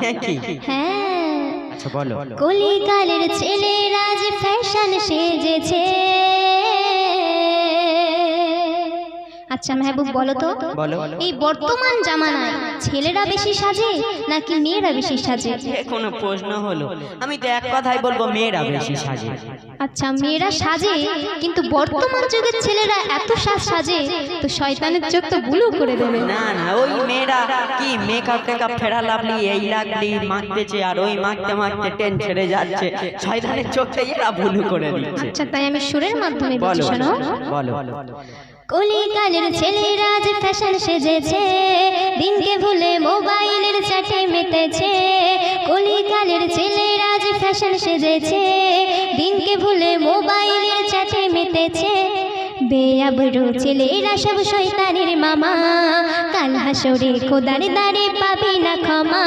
নাকি? হ্যাঁ, আচ্ছা বলো। কলিকালের ছেলেরা যে ফ্যাশন সেজেছে। আচ্ছা মেহবুব বলো তো, বলো। এই বর্তমান জামানায় ছেলেরা বেশি সাজে নাকি মেয়েরা বেশি সাজে? কোনো প্রশ্ন হলো? আমি তো এক কথাই বলবো, মেয়েরা বেশি সাজে। আচ্ছা মেয়েরা সাজে, কিন্তু বর্তমান যুগের ছেলেরা এত সাজে তো শয়তানের চোখ তো বুলু করে দেবে। না না, ওই মেয়েরা কি মেকআপ টেকআপ ফেরা লাভলি এই লাগলি মাখতেছে, আর ওই মাখতে মাখতে টেন ছেড়ে যাচ্ছে, শয়তানের চোখে এরা বুলু করে দিচ্ছে। আচ্ছা তাই আমি সুরের মাধ্যমে বলছি, বলো শোনো। বলো। কলিকালের ছেলেরা যে ফ্যাশন সেজেছে, দিনকে ভুলে মোবাইলের চ্যাটে মেতেছে। কলিকালের ছেলেরা যে ফ্যাশন সেজেছে, দিনকে ভুলে মোবাইলের চ্যাটে মেতেছে। বেয়াবরু ছেলেরা সব শয়তানের মামা, কাল হাসরে খোদার দ্বারে পাবি না ক্ষমা।